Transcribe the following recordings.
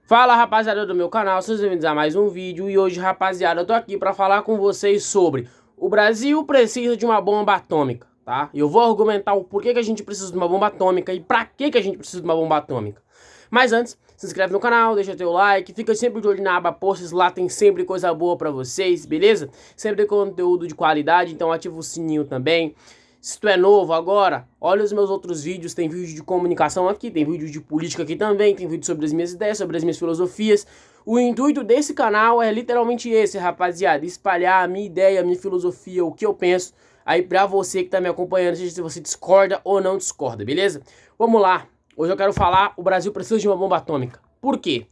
Fala, rapaziada do meu canal, sejam bem-vindos a mais um vídeo. E hoje, rapaziada, eu tô aqui pra falar com vocês sobre o Brasil precisa de uma bomba atômica, tá? Eu vou argumentar o porquê que a gente precisa de uma bomba atômica e pra que a gente precisa de uma bomba atômica. Mas antes, se inscreve no canal, deixa teu like, fica sempre de olho na aba posts, lá tem sempre coisa boa pra vocês, beleza? Sempre tem conteúdo de qualidade, então ativa o sininho também. Se tu é novo agora, olha os meus outros vídeos, tem vídeo de comunicação aqui, tem vídeo de política aqui também, tem vídeo sobre as minhas ideias, sobre as minhas filosofias. O intuito desse canal é literalmente esse, rapaziada, espalhar a minha ideia, a minha filosofia, o que eu penso, aí pra você que tá me acompanhando, seja se você discorda ou não discorda, beleza? Vamos lá, hoje eu quero falar, o Brasil precisa de uma bomba atômica. Por quê?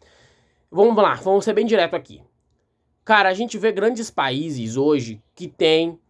Vamos lá, vamos ser bem direto aqui. Cara, a gente vê grandes países hoje que têm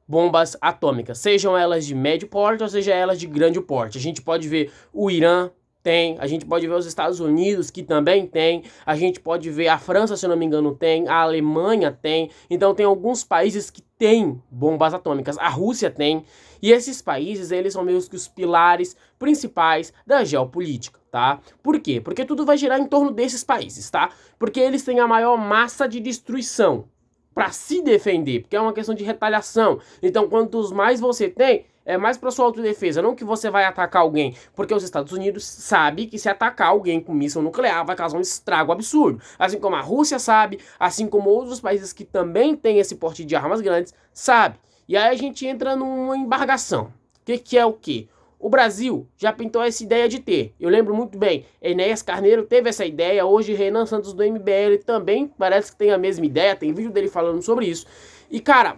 bombas atômicas, sejam elas de médio porte ou sejam elas de grande porte. A gente pode ver o Irã tem, a gente pode ver os Estados Unidos que também tem, a gente pode ver a França, se eu não me engano, tem, a Alemanha tem, então tem alguns países que têm bombas atômicas, a Rússia tem, e esses países, eles são meio que os pilares principais da geopolítica, tá? Por quê? Porque tudo vai girar em torno desses países, tá? Porque eles têm a maior massa de destruição para se defender, porque é uma questão de retaliação. Então, quantos mais você tem, é mais para sua autodefesa, não que você vai atacar alguém, porque os Estados Unidos sabe que se atacar alguém com míssil nuclear vai causar um estrago absurdo. Assim como a Rússia sabe, assim como outros países que também têm esse porte de armas grandes, sabe. E aí a gente entra numa embargação. Que é o quê? O Brasil já pintou essa ideia de ter. Eu lembro muito bem, Enéas Carneiro teve essa ideia, hoje Renan Santos do MBL também parece que tem a mesma ideia, tem vídeo dele falando sobre isso. E cara,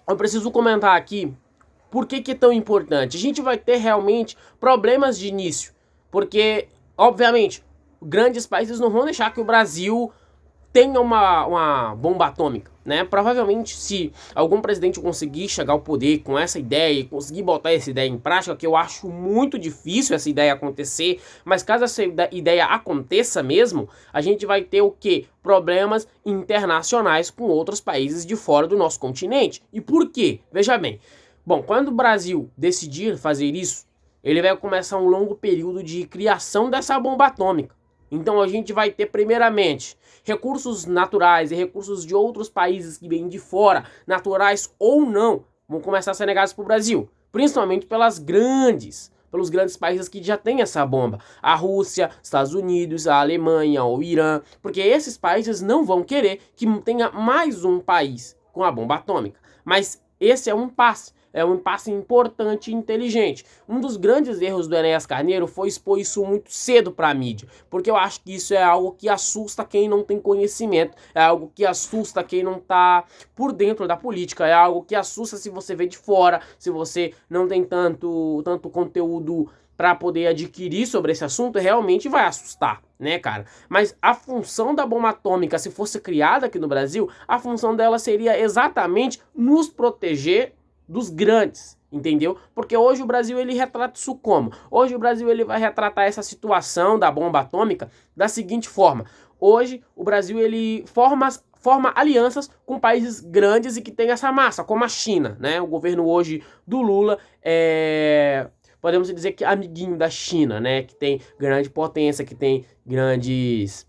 eu preciso comentar aqui por que é tão importante. A gente vai ter realmente problemas de início, porque, obviamente, grandes países não vão deixar que o Brasil tenha uma bomba atômica, né? Provavelmente, se algum presidente conseguir chegar ao poder com essa ideia e conseguir botar essa ideia em prática, que eu acho muito difícil essa ideia acontecer, mas caso essa ideia aconteça mesmo, a gente vai ter o quê? Problemas internacionais com outros países de fora do nosso continente. E por quê? Veja bem, bom, quando o Brasil decidir fazer isso, ele vai começar um longo período de criação dessa bomba atômica. Então a gente vai ter primeiramente recursos naturais e recursos de outros países que vêm de fora, naturais ou não, vão começar a ser negados para o Brasil. Principalmente pelos grandes países que já têm essa bomba. A Rússia, Estados Unidos, a Alemanha, o Irã. Porque esses países não vão querer que tenha mais um país com a bomba atômica. Mas esse é um passo. É um impasse importante e inteligente. Um dos grandes erros do Enéas Carneiro foi expor isso muito cedo para a mídia, porque eu acho que isso é algo que assusta quem não tem conhecimento, é algo que assusta quem não tá por dentro da política, é algo que assusta se você vê de fora, se você não tem tanto conteúdo para poder adquirir sobre esse assunto, realmente vai assustar, né, cara? Mas a função da bomba atômica, se fosse criada aqui no Brasil, a função dela seria exatamente nos proteger dos grandes, entendeu? Porque hoje o Brasil, ele retrata isso como? Hoje o Brasil, ele vai retratar essa situação da bomba atômica da seguinte forma. Hoje o Brasil, ele forma alianças com países grandes e que tem essa massa, como a China, né? O governo hoje do Lula podemos dizer que amiguinho da China, né? Que tem grande potência, que tem grandes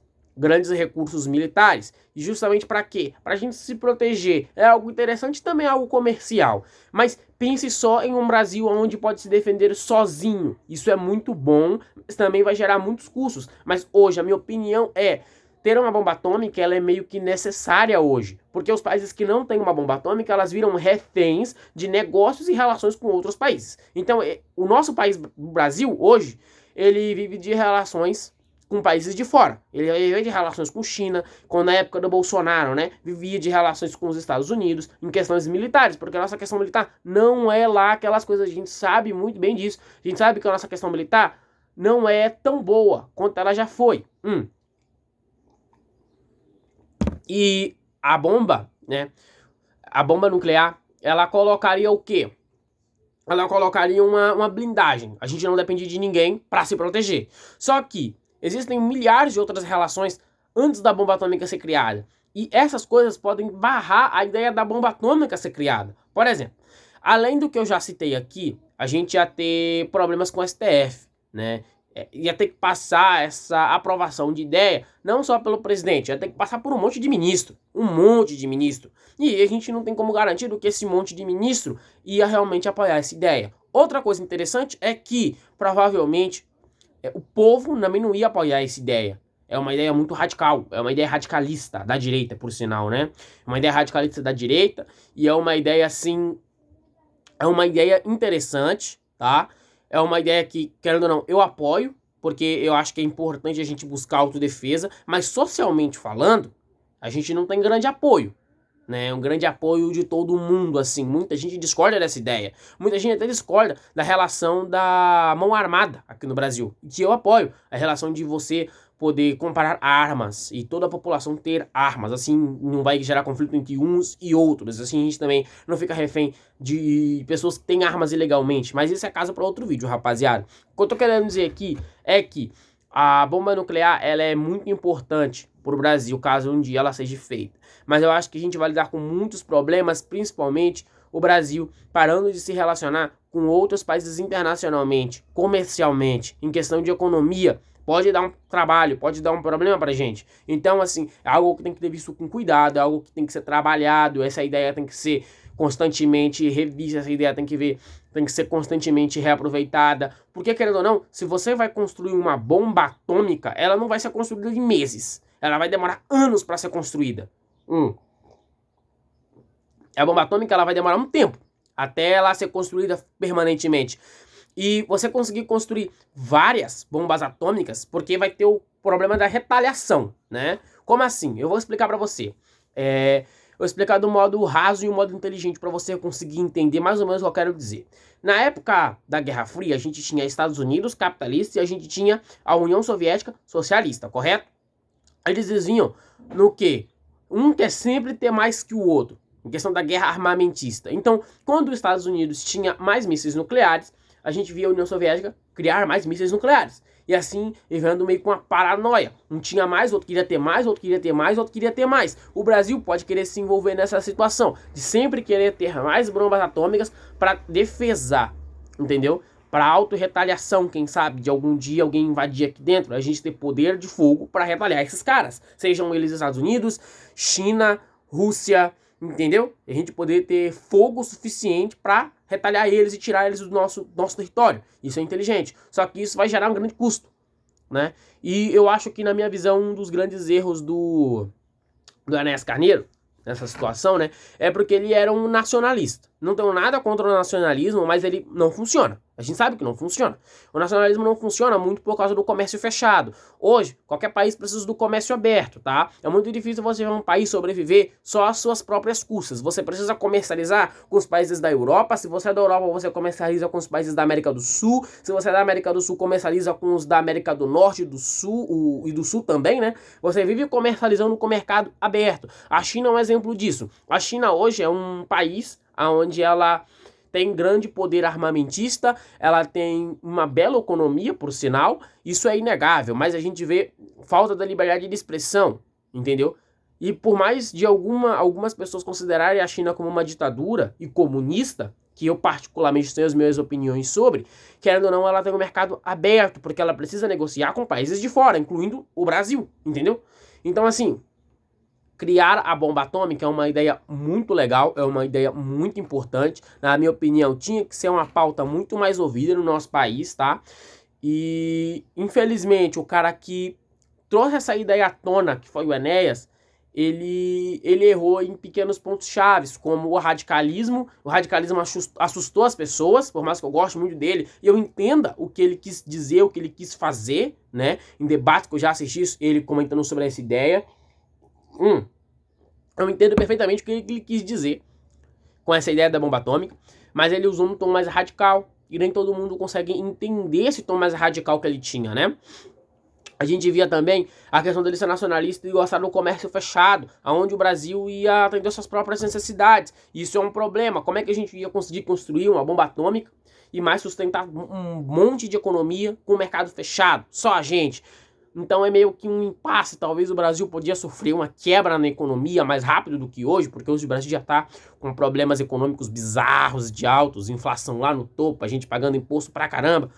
recursos militares. E justamente para quê? Para a gente se proteger. É algo interessante, também é algo comercial. Mas pense só em um Brasil onde pode se defender sozinho. Isso é muito bom, mas também vai gerar muitos custos. Mas hoje, a minha opinião é, ter uma bomba atômica, ela é meio que necessária hoje. Porque os países que não têm uma bomba atômica, elas viram reféns de negócios e relações com outros países. Então, o nosso país, o Brasil, hoje, ele vive de relações com países de fora. Ele vivia de relações com China, quando na época do Bolsonaro, né, vivia de relações com os Estados Unidos, em questões militares, porque a nossa questão militar não é lá aquelas coisas, a gente sabe muito bem disso, a gente sabe que a nossa questão militar não é tão boa quanto ela já foi. E a bomba, né, a bomba nuclear, ela colocaria o quê? Ela colocaria uma blindagem. A gente não depende de ninguém para se proteger. Só que existem milhares de outras relações antes da bomba atômica ser criada. E essas coisas podem barrar a ideia da bomba atômica ser criada. Por exemplo, além do que eu já citei aqui, a gente ia ter problemas com o STF, né? ia ter que passar essa aprovação de ideia, não só pelo presidente, ia ter que passar por um monte de ministro. E a gente não tem como garantir que esse monte de ministro ia realmente apoiar essa ideia. Outra coisa interessante é que, provavelmente, o povo também não ia apoiar essa ideia. É uma ideia muito radical, é uma ideia radicalista da direita, por sinal, né? É uma ideia radicalista da direita e é uma ideia, assim, é uma ideia interessante, tá? É uma ideia que, querendo ou não, eu apoio, porque eu acho que é importante a gente buscar autodefesa, mas socialmente falando, a gente não tem grande apoio, né? Um grande apoio de todo mundo, assim. Muita gente discorda dessa ideia. Muita gente até discorda da relação da mão armada aqui no Brasil, que eu apoio. A relação de você poder comprar armas e toda a população ter armas, assim não vai gerar conflito entre uns e outros, assim a gente também não fica refém de pessoas que têm armas ilegalmente, mas isso é caso para outro vídeo, rapaziada. O que eu tô querendo dizer aqui é que a bomba nuclear, ela é muito importante para o Brasil, caso um dia ela seja feita, mas eu acho que a gente vai lidar com muitos problemas, principalmente o Brasil parando de se relacionar com outros países internacionalmente, comercialmente, em questão de economia. Pode dar um trabalho, pode dar um problema pra gente. Então, assim, é algo que tem que ter visto com cuidado, é algo que tem que ser trabalhado, essa ideia tem que ser constantemente revista, essa ideia tem que ser constantemente reaproveitada. Porque, querendo ou não, se você vai construir uma bomba atômica, ela não vai ser construída em meses. Ela vai demorar anos para ser construída. A bomba atômica, ela vai demorar um tempo até ela ser construída permanentemente. E você conseguir construir várias bombas atômicas, porque vai ter o problema da retaliação, né? Como assim? Eu vou explicar pra você. Eu vou explicar do modo raso e um modo inteligente pra você conseguir entender mais ou menos o que eu quero dizer. Na época da Guerra Fria, a gente tinha Estados Unidos capitalista e a gente tinha a União Soviética socialista, correto? Eles diziam no que? Um quer sempre ter mais que o outro, em questão da guerra armamentista. Então, quando os Estados Unidos tinha mais mísseis nucleares, a gente via a União Soviética criar mais mísseis nucleares. E assim, vivendo meio com uma paranoia. Um tinha mais, outro queria ter mais, outro queria ter mais, outro queria ter mais. O Brasil pode querer se envolver nessa situação, de sempre querer ter mais bombas atômicas para defesar, entendeu? Para auto-retaliação, quem sabe, de algum dia alguém invadir aqui dentro, a gente ter poder de fogo para retaliar esses caras. Sejam eles Estados Unidos, China, Rússia, entendeu? A gente poder ter fogo suficiente para retaliar eles e tirar eles do nosso território. Isso é inteligente. Só que isso vai gerar um grande custo, né? E eu acho que, na minha visão, um dos grandes erros do Enéas Carneiro, nessa situação, né, é porque ele era um nacionalista. Não tenho nada contra o nacionalismo, mas ele não funciona. A gente sabe que não funciona. O nacionalismo não funciona muito por causa do comércio fechado. Hoje, qualquer país precisa do comércio aberto, tá? É muito difícil você ver um país sobreviver só às suas próprias custas. Você precisa comercializar com os países da Europa. Se você é da Europa, você comercializa com os países da América do Sul. Se você é da América do Sul, comercializa com os da América do Norte, do Sul e do Sul também, né? Você vive comercializando com o mercado aberto. A China é um exemplo disso. A China hoje é um país onde ela tem grande poder armamentista, ela tem uma bela economia, por sinal, isso é inegável, mas a gente vê falta da liberdade de expressão, entendeu? E por mais de algumas pessoas considerarem a China como uma ditadura e comunista, que eu particularmente tenho as minhas opiniões sobre, querendo ou não, ela tem um mercado aberto, porque ela precisa negociar com países de fora, incluindo o Brasil, entendeu? Então, assim, criar a bomba atômica é uma ideia muito legal, é uma ideia muito importante. Na minha opinião, tinha que ser uma pauta muito mais ouvida no nosso país, tá? E, infelizmente, o cara que trouxe essa ideia à tona, que foi o Enéas, ele errou em pequenos pontos chaves, como o radicalismo. O radicalismo assustou as pessoas, por mais que eu goste muito dele, e eu entenda o que ele quis dizer, o que ele quis fazer, né? Em debate que eu já assisti, ele comentando sobre essa ideia. Eu entendo perfeitamente o que ele quis dizer com essa ideia da bomba atômica, mas ele usou um tom mais radical, e nem todo mundo consegue entender esse tom mais radical que ele tinha, né? A gente via também a questão dele ser nacionalista e gostar do comércio fechado, onde o Brasil ia atender suas próprias necessidades. Isso é um problema. Como é que a gente ia conseguir construir uma bomba atômica e mais sustentar um monte de economia com o mercado fechado? Só a gente. Então é meio que um impasse. Talvez o Brasil podia sofrer uma quebra na economia mais rápido do que hoje, porque hoje o Brasil já está com problemas econômicos bizarros de altos, inflação lá no topo, a gente pagando imposto pra caramba.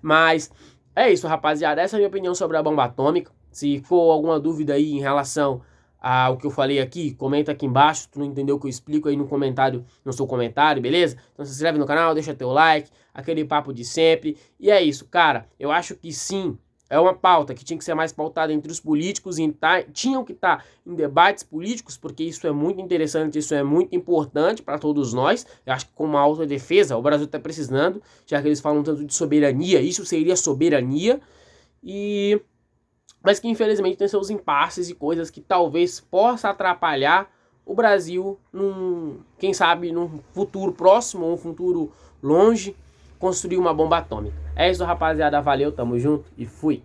Mas É isso, rapaziada. Essa é a minha opinião sobre a bomba atômica. Se for alguma dúvida aí em relação ao que eu falei aqui, comenta aqui embaixo. Se tu não entendeu o que eu explico aí no comentário, no seu comentário, beleza? Então se inscreve no canal, deixa teu like, aquele papo de sempre. E é isso, cara. Eu acho que sim, é uma pauta que tinha que ser mais pautada entre os políticos e tinham que estar em debates políticos, porque isso é muito interessante, isso é muito importante para todos nós. Eu acho que com uma autodefesa o Brasil está precisando, já que eles falam tanto de soberania, isso seria soberania. Mas que infelizmente tem seus impasses e coisas que talvez possa atrapalhar o Brasil quem sabe, num futuro próximo ou um futuro longe, construir uma bomba atômica. É isso, rapaziada. Valeu, tamo junto e fui.